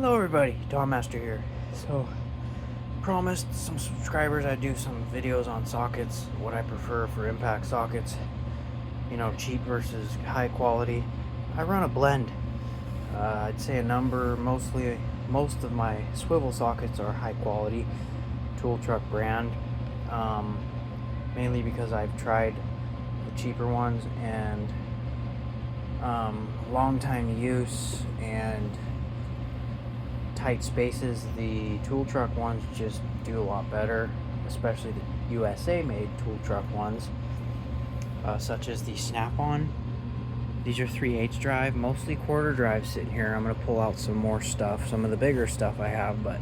Hello everybody, Don Master here. So, promised some subscribers I'd do some videos on sockets, what I prefer for impact sockets, cheap versus high quality. I run a blend. I'd say most of my swivel sockets are high quality, tool truck brand, mainly because I've tried the cheaper ones and long time use and tight spaces. The tool truck ones just do a lot better, especially the USA made tool truck ones, such as the Snap-on. These are 3/8 drive, mostly quarter drive sitting here. I'm going to pull out some more stuff, some of the bigger stuff I have, but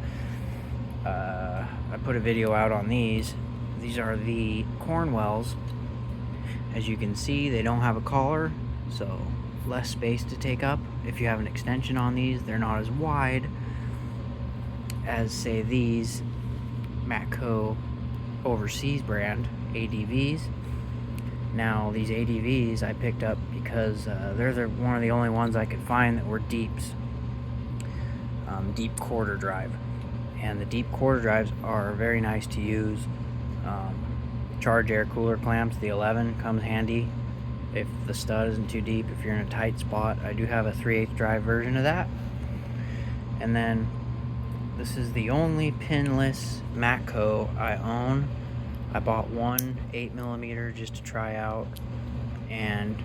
I put a video out on these. These are the Cornwells. As you can see, they don't have a collar, so less space to take up. If you have an extension on these, they're not as wide as, say, these Matco overseas brand ADVs. Now, these ADVs I picked up because they're one of the only ones I could find that were deeps, deep quarter drive. And the deep quarter drives are very nice to use. Charge air cooler clamps, the 11 comes handy if the stud isn't too deep, if you're in a tight spot. I do have a 3/8 drive version of that. And then this is the only pinless Matco I own. I bought one 8mm just to try out, and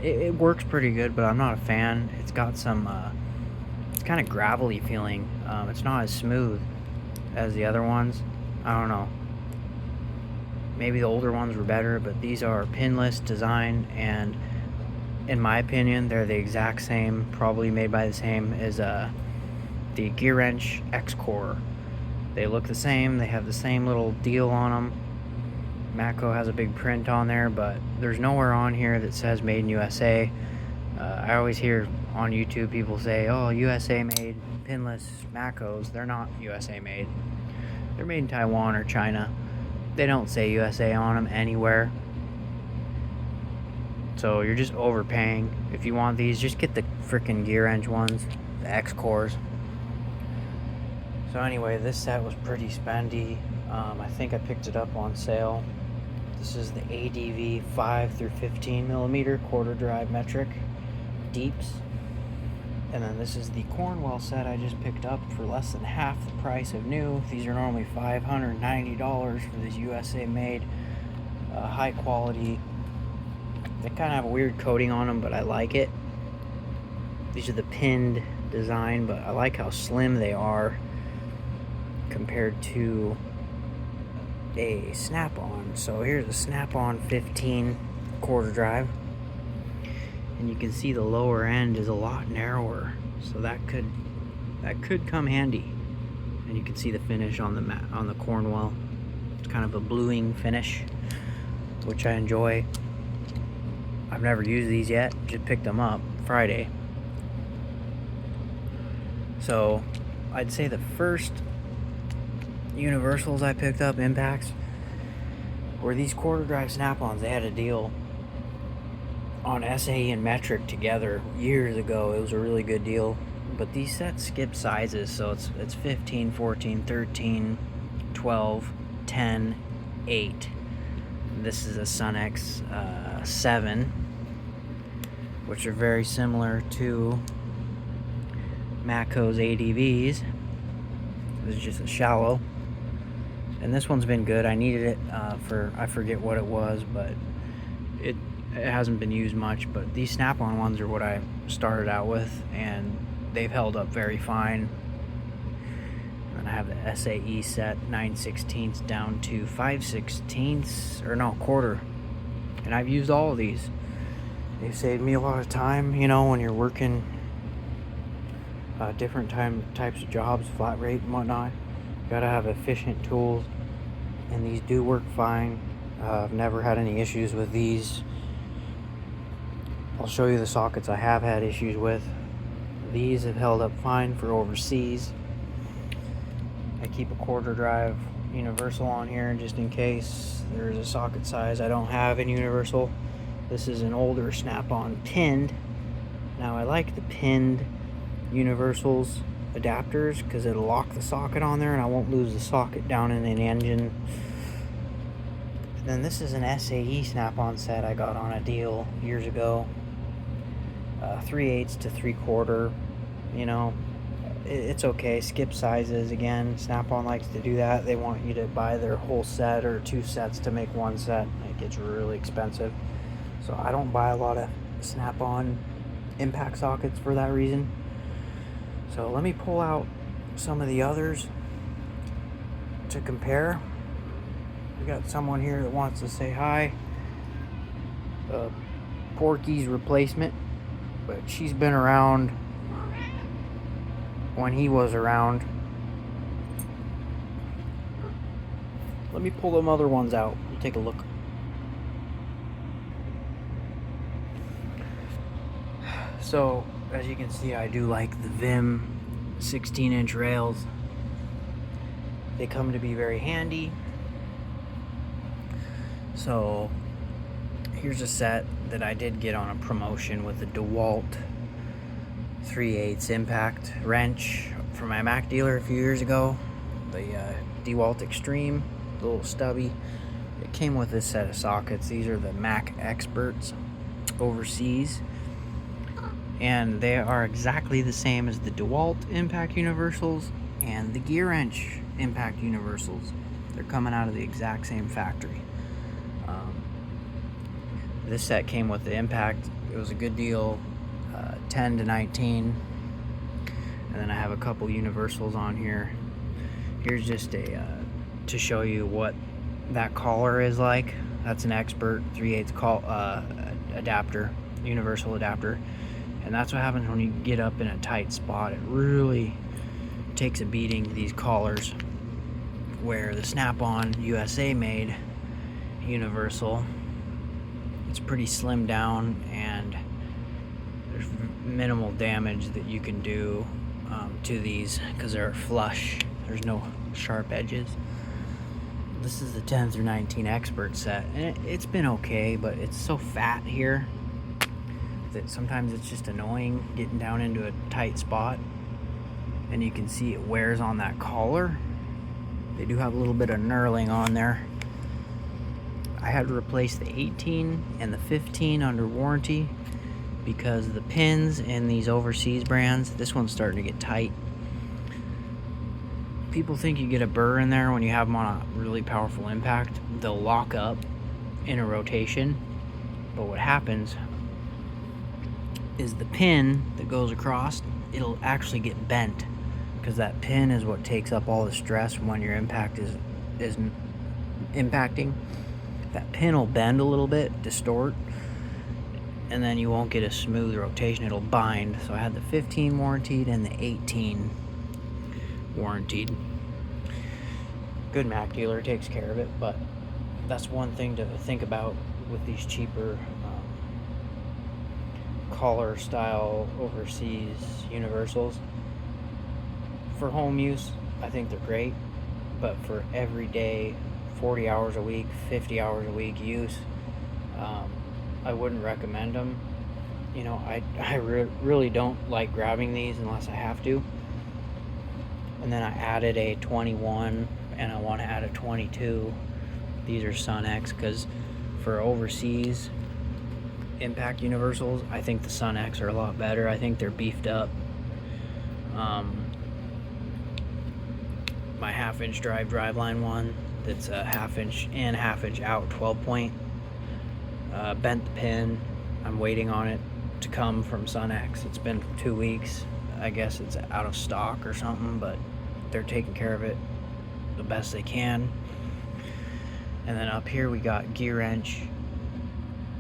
it works pretty good, but I'm not a fan. It's got some it's kind of gravelly feeling. It's not as smooth as the other ones. I don't know, maybe the older ones were better, but these are pinless design, and in my opinion they're the exact same, probably made by the same as the Gear Wrench X-Core. They look the same, they have the same little deal on them. Matco has a big print on there, but there's nowhere on here that says made in USA. I always hear on YouTube people say, oh, USA made pinless Matcos. They're not USA made. They're made in Taiwan or China. They don't say USA on them anywhere. So you're just overpaying. If you want these, just get the freaking Gear Wrench ones, the X-Cores. So anyway, this set was pretty spendy. I think I picked it up on sale. This is the ADV 5 through 15mm quarter drive metric deeps. And then this is the Cornwell set I just picked up for less than half the price of new. These are normally $590 for this USA made high quality. They kind of have a weird coating on them, but I like it. These are the pinned design, but I like how slim they are compared to a Snap-on. So here's a Snap-on 15 quarter drive, and you can see the lower end is a lot narrower, so that could come handy. And you can see the finish on the Cornwell. It's kind of a bluing finish, which I enjoy. I've never used these yet, just picked them up Friday. So I'd say the first universals I picked up, impacts, were these quarter drive Snap-ons. They had a deal on SAE and metric together years ago. It was a really good deal, but these sets skip sizes, so it's 15, 14, 13, 12, 10, 8. This is a Sunex 7, which are very similar to Matco's ADVs. This is just a shallow, and this one's been good. I needed it for, I forget what it was, but it hasn't been used much. But these Snap-on ones are what I started out with, and they've held up very fine. And I have the SAE set 9/16 down to 5/16, or no, quarter, and I've used all of these. They've saved me a lot of time, when you're working different types of jobs, flat rate and whatnot. You gotta have efficient tools, and these do work fine. I've never had any issues with these. I'll show you the sockets I have had issues with. These have held up fine for overseas. I keep a quarter drive universal on here just in case there's a socket size I don't have in universal. This is an older Snap-on pinned. Now I like the pinned universals adapters because it'll lock the socket on there and I won't lose the socket down in an engine. And then this is an SAE snap-on set I got on a deal years ago. 3/8 to 3/4, you know, it's okay. Skip sizes again. Snap-on likes to do that. They want you to buy their whole set or 2 sets to make 1 set. It gets really expensive. So I don't buy a lot of Snap-on impact sockets for that reason. So let me pull out some of the others to compare. We got someone here that wants to say hi. Porky's replacement, but she's been around when he was around. Let me pull them other ones out and take a look. So, as you can see, I do like the Vim 16-inch rails. They come to be very handy. So, here's a set that I did get on a promotion with the DeWalt 3/8 impact wrench from my Mac dealer a few years ago. The DeWalt Extreme, a little stubby. It came with this set of sockets. These are the Mac Experts overseas. And they are exactly the same as the DeWalt impact universals and the Gear Wrench impact universals. They're coming out of the exact same factory. This set came with the impact. It was a good deal, 10 to 19. And then I have a couple universals on here. Here's just a to show you what that collar is like. That's an Expert 3/8 adapter, universal adapter. And that's what happens when you get up in a tight spot. It really takes a beating, these collars, where the Snap-on USA made universal, it's pretty slimmed down and there's minimal damage that you can do to these because they're flush. There's no sharp edges. This is the 10 through 19 Expert set, and it's been okay, but it's so fat here that sometimes it's just annoying getting down into a tight spot. And you can see it wears on that collar. They do have a little bit of knurling on there. I had to replace the 18 and the 15 under warranty because the pins in these overseas brands, this one's starting to get tight. People think you get a burr in there when you have them on a really powerful impact. They'll lock up in a rotation, but what happens is the pin that goes across, it'll actually get bent because that pin is what takes up all the stress when your impact is impacting. That pin will bend a little bit, distort, and then you won't get a smooth rotation. It'll bind. So I had the 15 warranted and the 18 warranted. Good Mac dealer takes care of it, but that's one thing to think about with these cheaper collar style overseas universals. For home use, I think they're great, but for everyday 40 hours a week, 50 hours a week use, I wouldn't recommend them. You know, I really don't like grabbing these unless I have to. And then I added a 21 and I want to add a 22. These are Sun X because for overseas impact universals, I think the Sun X are a lot better. I think they're beefed up. My 1/2-inch driveline one that's a 1/2-inch in, 1/2-inch out 12-point bent the pin. I'm waiting on it to come from Sun X. It's been 2 weeks. I guess it's out of stock or something, but they're taking care of it the best they can. And then up here we got Gear Wrench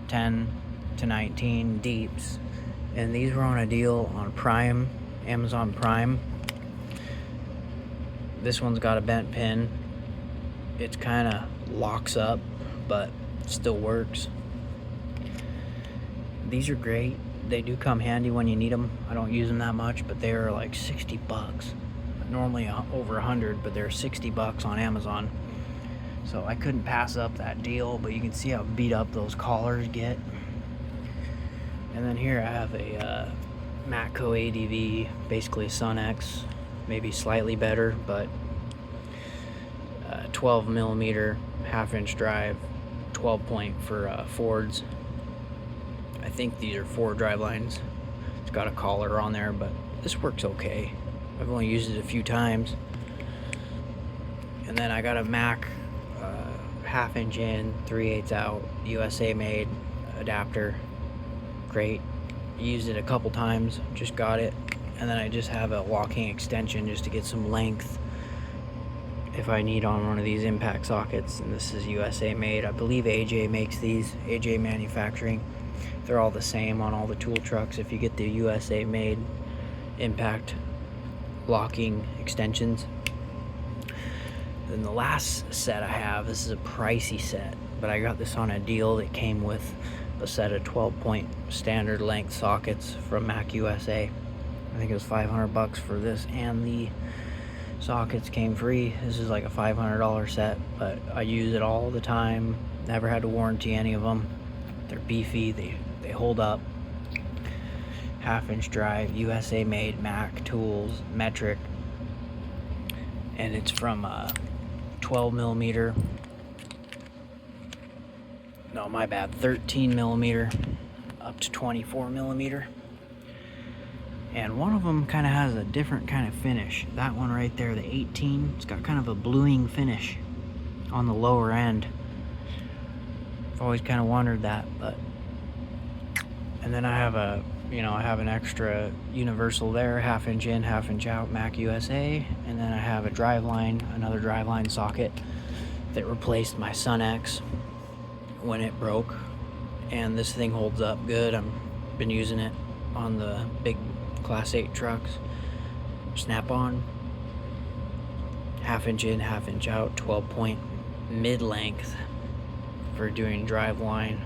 10 to 19 deeps, and these were on a deal on Prime, Amazon Prime. This one's got a bent pin. It's kind of locks up, but still works. These are great. They do come handy when you need them. I don't use them that much, but they're like $60. Normally over 100, but they're $60 on Amazon. So I couldn't pass up that deal, but you can see how beat up those collars get. And then here I have a Matco ADV, basically a Sun X maybe slightly better, but 12 millimeter half-inch drive, 12 point for Fords. I think these are Ford drive lines. It's got a collar on there, but this works okay. I've only used it a few times. And then I got a Mac half-inch in, 3/8 out, USA made adapter. Great. Used it a couple times, just got it. And then I just have a locking extension just to get some length if I need on one of these impact sockets. And this is USA made. I believe AJ makes these, AJ Manufacturing. They're all the same on all the tool trucks if you get the USA made impact locking extensions. Then the last set I have, this is a pricey set, but I got this on a deal that came with a set of 12 point standard length sockets from Mac USA. I think it was $500 for this, and the sockets came free. This is like a $500 set, but I use it all the time. Never had to warranty any of them. They're beefy, they hold up. Half-inch drive, USA made, Mac tools, metric, and it's from 12 millimeter. No, my bad, 13 millimeter up to 24 millimeter. And one of them kind of has a different kind of finish. That one right there, the 18, it's got kind of a bluing finish on the lower end. I've always kind of wondered that, but. And then I have I have an extra universal there, half-inch in, half-inch out, Mac USA. And then I have a another driveline socket that replaced my Sun X when it broke. And this thing holds up good. I've been using it on the big Class 8 trucks. Snap-on, half-inch in, half-inch out, 12 point mid-length for doing driveline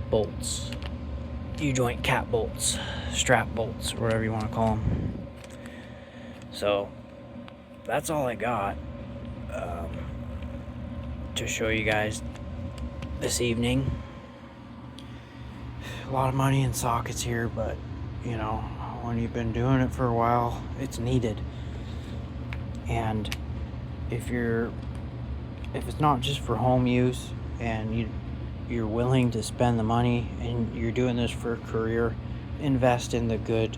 bolts. U-joint cap bolts, strap bolts, or whatever you want to call them. So that's all I got to show you guys this evening. A lot of money in sockets here, but when you've been doing it for a while, it's needed. And if it's not just for home use and you're willing to spend the money and you're doing this for a career, invest in the good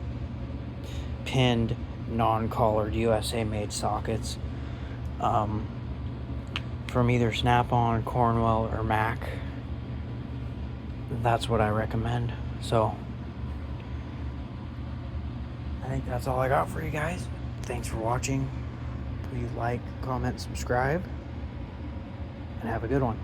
pinned, non-collared USA made sockets from either Snap-on, Cornwell, or Mac. That's what I recommend. So I think that's all I got for you guys. Thanks for watching. Please like, comment, subscribe, and have a good one.